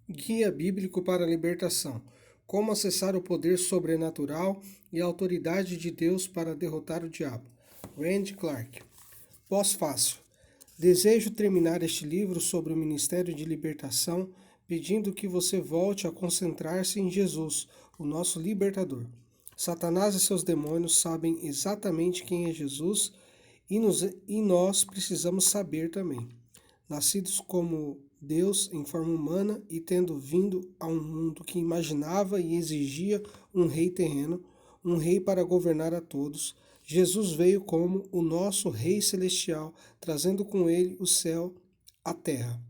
Guia Bíblico para a Libertação. Como acessar o poder sobrenatural e a autoridade de Deus para derrotar o diabo. Randy Clark. Pós-fácil. Desejo terminar este livro sobre o ministério de libertação, pedindo que você volte a concentrar-se em Jesus, o nosso libertador. Satanás e seus demônios sabem exatamente quem é Jesus e nós precisamos saber também. Nascidos como Deus em forma humana e tendo vindo a um mundo que imaginava e exigia um rei terreno, um rei para governar a todos, Jesus veio como o nosso Rei Celestial, trazendo com ele o céu à terra.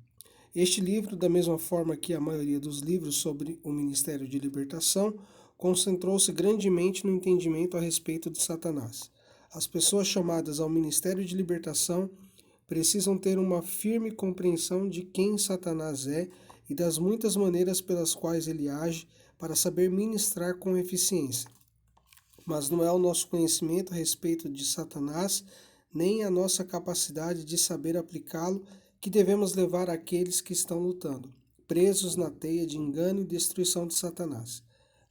Este livro, da mesma forma que a maioria dos livros sobre o ministério de libertação, concentrou-se grandemente no entendimento a respeito de Satanás. As pessoas chamadas ao ministério de libertação precisam ter uma firme compreensão de quem Satanás é e das muitas maneiras pelas quais ele age para saber ministrar com eficiência. Mas não é o nosso conhecimento a respeito de Satanás, nem a nossa capacidade de saber aplicá-lo que devemos levar àqueles que estão lutando, presos na teia de engano e destruição de Satanás.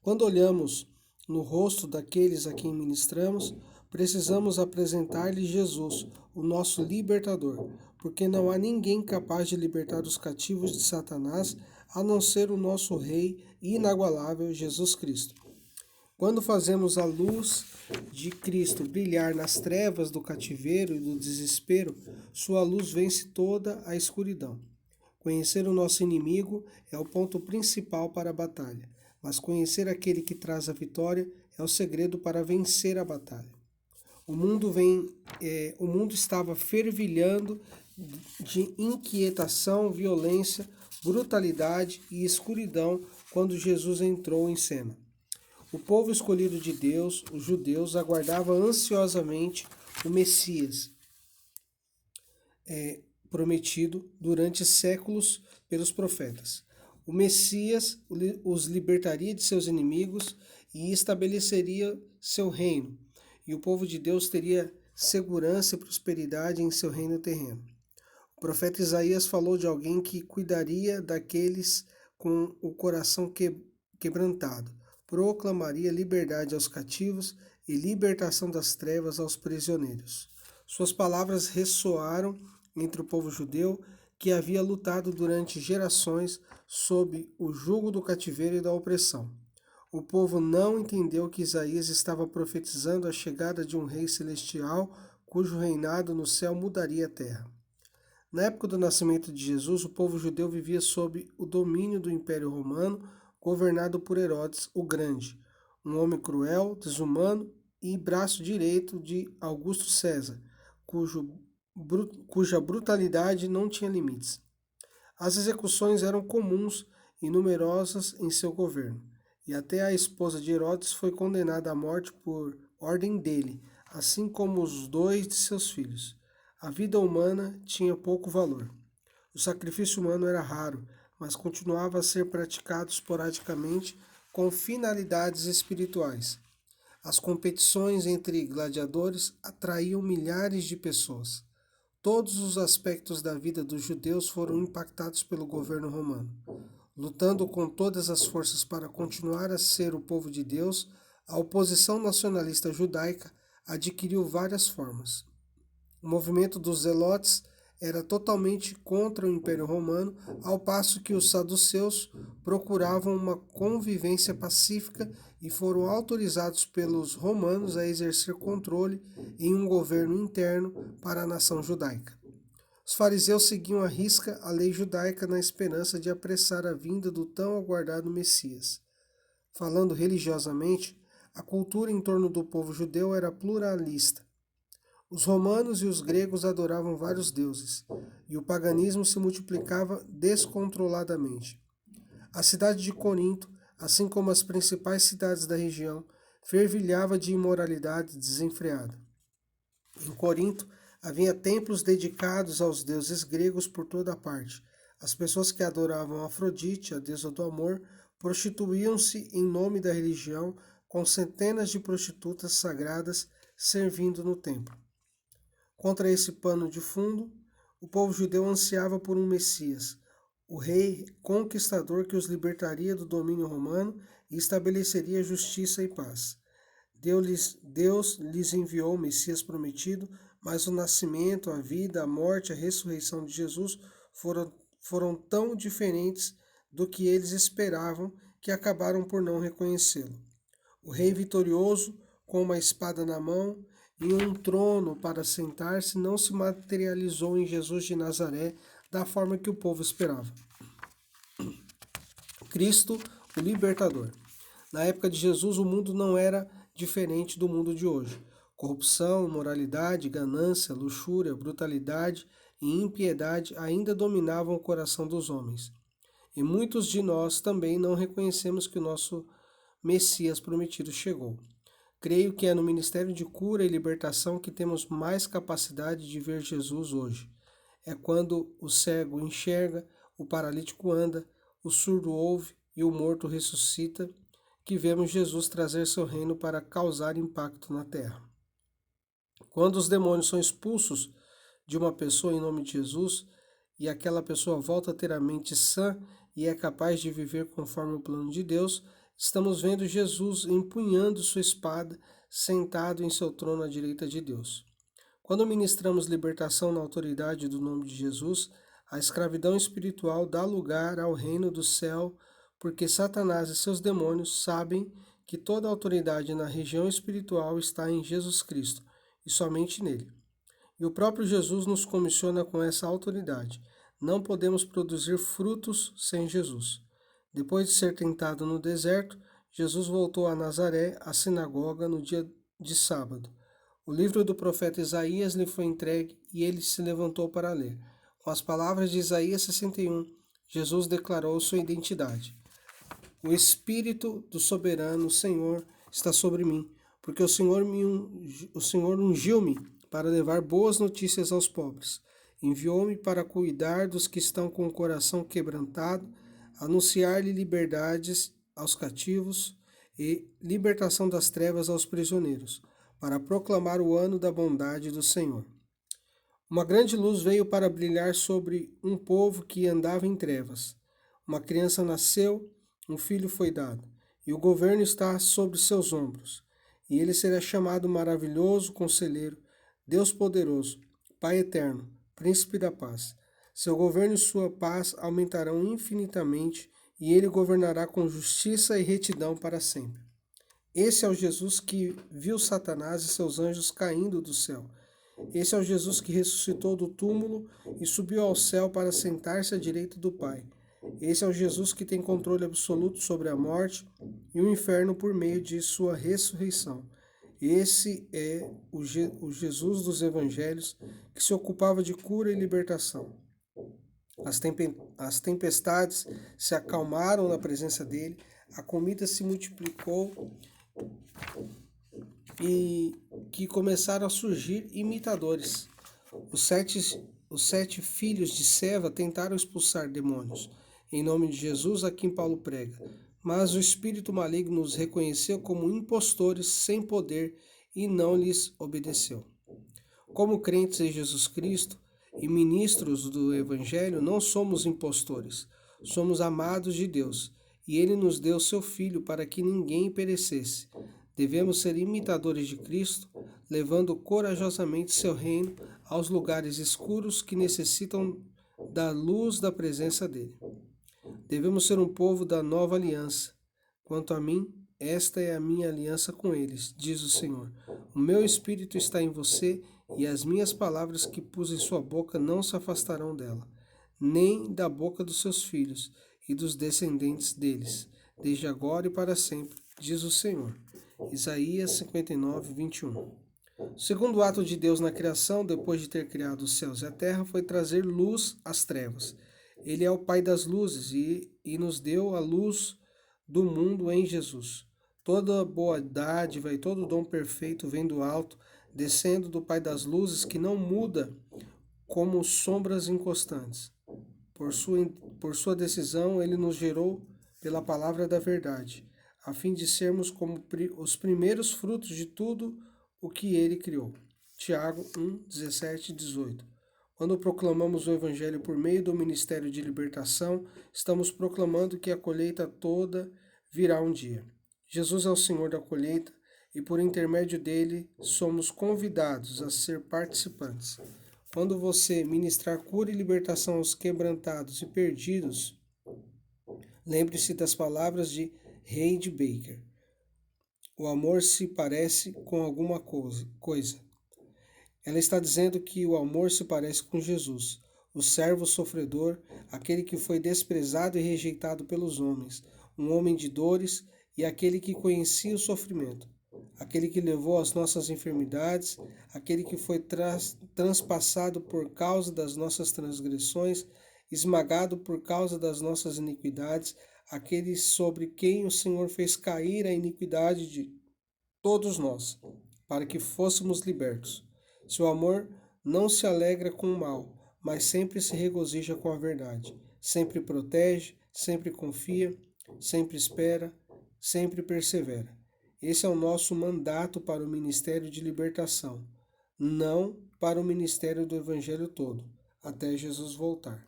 Quando olhamos no rosto daqueles a quem ministramos, precisamos apresentar-lhe Jesus, o nosso libertador, porque não há ninguém capaz de libertar os cativos de Satanás a não ser o nosso Rei inagualável Jesus Cristo. Quando fazemos a luz de Cristo brilhar nas trevas do cativeiro e do desespero, sua luz vence toda a escuridão. Conhecer o nosso inimigo é o ponto principal para a batalha, mas conhecer aquele que traz a vitória é o segredo para vencer a batalha. O mundo estava fervilhando de inquietação, violência, brutalidade e escuridão quando Jesus entrou em cena. O povo escolhido de Deus, os judeus, aguardava ansiosamente o Messias prometido durante séculos pelos profetas. O Messias os libertaria de seus inimigos e estabeleceria seu reino, e o povo de Deus teria segurança e prosperidade em seu reino terreno. O profeta Isaías falou de alguém que cuidaria daqueles com o coração quebrantado, proclamaria liberdade aos cativos e libertação das trevas aos prisioneiros. Suas palavras ressoaram entre o povo judeu que havia lutado durante gerações sob o jugo do cativeiro e da opressão. O povo não entendeu que Isaías estava profetizando a chegada de um rei celestial cujo reinado no céu mudaria a terra. Na época do nascimento de Jesus, o povo judeu vivia sob o domínio do Império Romano, governado por Herodes o Grande, um homem cruel, desumano e braço direito de Augusto César, cuja brutalidade não tinha limites. As execuções eram comuns e numerosas em seu governo, e até a esposa de Herodes foi condenada à morte por ordem dele, assim como os 2 de seus filhos. A vida humana tinha pouco valor. O sacrifício humano era raro, mas continuava a ser praticado esporadicamente com finalidades espirituais. As competições entre gladiadores atraíam milhares de pessoas. Todos os aspectos da vida dos judeus foram impactados pelo governo romano. Lutando com todas as forças para continuar a ser o povo de Deus, a oposição nacionalista judaica adquiriu várias formas. O movimento dos zelotes era totalmente contra o Império Romano, ao passo que os saduceus procuravam uma convivência pacífica e foram autorizados pelos romanos a exercer controle em um governo interno para a nação judaica. Os fariseus seguiam à risca a lei judaica na esperança de apressar a vinda do tão aguardado Messias. Falando religiosamente, a cultura em torno do povo judeu era pluralista. Os romanos e os gregos adoravam vários deuses, e o paganismo se multiplicava descontroladamente. A cidade de Corinto, assim como as principais cidades da região, fervilhava de imoralidade desenfreada. Em Corinto, havia templos dedicados aos deuses gregos por toda a parte. As pessoas que adoravam Afrodite, a deusa do amor, prostituíam-se em nome da religião, com centenas de prostitutas sagradas servindo no templo. Contra esse pano de fundo, o povo judeu ansiava por um Messias, o rei conquistador que os libertaria do domínio romano e estabeleceria justiça e paz. Deus lhes enviou o Messias prometido, mas o nascimento, a vida, a morte, a ressurreição de Jesus foram tão diferentes do que eles esperavam que acabaram por não reconhecê-lo. O rei vitorioso, com uma espada na mão e um trono para sentar-se, não se materializou em Jesus de Nazaré da forma que o povo esperava. Cristo, o libertador. Na época de Jesus, o mundo não era diferente do mundo de hoje. Corrupção, imoralidade, ganância, luxúria, brutalidade e impiedade ainda dominavam o coração dos homens. E muitos de nós também não reconhecemos que o nosso Messias prometido chegou. Creio que é no ministério de cura e libertação que temos mais capacidade de ver Jesus hoje. É quando o cego enxerga, o paralítico anda, o surdo ouve e o morto ressuscita, que vemos Jesus trazer seu reino para causar impacto na terra. Quando os demônios são expulsos de uma pessoa em nome de Jesus e aquela pessoa volta a ter a mente sã e é capaz de viver conforme o plano de Deus, estamos vendo Jesus empunhando sua espada, sentado em seu trono à direita de Deus. Quando ministramos libertação na autoridade do nome de Jesus, a escravidão espiritual dá lugar ao reino do céu, porque Satanás e seus demônios sabem que toda a autoridade na região espiritual está em Jesus Cristo e somente nele. E o próprio Jesus nos comissiona com essa autoridade. Não podemos produzir frutos sem Jesus. Depois de ser tentado no deserto, Jesus voltou a Nazaré, à sinagoga, no dia de sábado. O livro do profeta Isaías lhe foi entregue e ele se levantou para ler. Com as palavras de Isaías 61, Jesus declarou sua identidade. O Espírito do soberano Senhor está sobre mim, porque o Senhor ungiu-me para levar boas notícias aos pobres. Enviou-me para cuidar dos que estão com o coração quebrantado, anunciar-lhe liberdades aos cativos e libertação das trevas aos prisioneiros, para proclamar o ano da bondade do Senhor. Uma grande luz veio para brilhar sobre um povo que andava em trevas. Uma criança nasceu, um filho foi dado, e o governo está sobre seus ombros. E ele será chamado Maravilhoso Conselheiro, Deus Poderoso, Pai Eterno, Príncipe da Paz. Seu governo e sua paz aumentarão infinitamente, e ele governará com justiça e retidão para sempre. Esse é o Jesus que viu Satanás e seus anjos caindo do céu. Esse é o Jesus que ressuscitou do túmulo e subiu ao céu para sentar-se à direita do Pai. Esse é o Jesus que tem controle absoluto sobre a morte e o inferno por meio de sua ressurreição. Esse é o Jesus dos evangelhos que se ocupava de cura e libertação. As tempestades se acalmaram na presença dele, a comida se multiplicou e que começaram a surgir imitadores. Os sete filhos de Seva tentaram expulsar demônios, em nome de Jesus, a quem Paulo prega. Mas o espírito maligno os reconheceu como impostores sem poder e não lhes obedeceu. Como crentes em Jesus Cristo e ministros do Evangelho, não somos impostores, somos amados de Deus, e Ele nos deu seu Filho para que ninguém perecesse. Devemos ser imitadores de Cristo, levando corajosamente seu reino aos lugares escuros que necessitam da luz da presença dele. Devemos ser um povo da nova aliança. Quanto a mim, esta é a minha aliança com eles, diz o Senhor. O meu espírito está em você e as minhas palavras que pus em sua boca não se afastarão dela, nem da boca dos seus filhos e dos descendentes deles, desde agora e para sempre, diz o Senhor. Isaías 59, 21. O segundo ato de Deus na criação, depois de ter criado os céus e a terra, foi trazer luz às trevas. Ele é o Pai das luzes e nos deu a luz do mundo em Jesus. Toda boa dádiva e todo dom perfeito vem do alto, descendo do Pai das luzes, que não muda como sombras inconstantes. Por sua decisão, ele nos gerou pela palavra da verdade, a fim de sermos como os primeiros frutos de tudo o que ele criou. Tiago 1, 17 e 18. Quando proclamamos o Evangelho por meio do ministério de libertação, estamos proclamando que a colheita toda virá um dia. Jesus é o Senhor da colheita e, por intermédio dele, somos convidados a ser participantes. Quando você ministrar cura e libertação aos quebrantados e perdidos, lembre-se das palavras de Reid Baker. O amor se parece com alguma coisa. Ela está dizendo que o amor se parece com Jesus, o servo sofredor, aquele que foi desprezado e rejeitado pelos homens, um homem de dores e aquele que conhecia o sofrimento, aquele que levou as nossas enfermidades, aquele que foi transpassado por causa das nossas transgressões, esmagado por causa das nossas iniquidades, aquele sobre quem o Senhor fez cair a iniquidade de todos nós, para que fôssemos libertos. Seu amor não se alegra com o mal, mas sempre se regozija com a verdade. Sempre protege, sempre confia, sempre espera, sempre persevera. Esse é o nosso mandato para o ministério de libertação, não para o ministério do Evangelho todo, até Jesus voltar.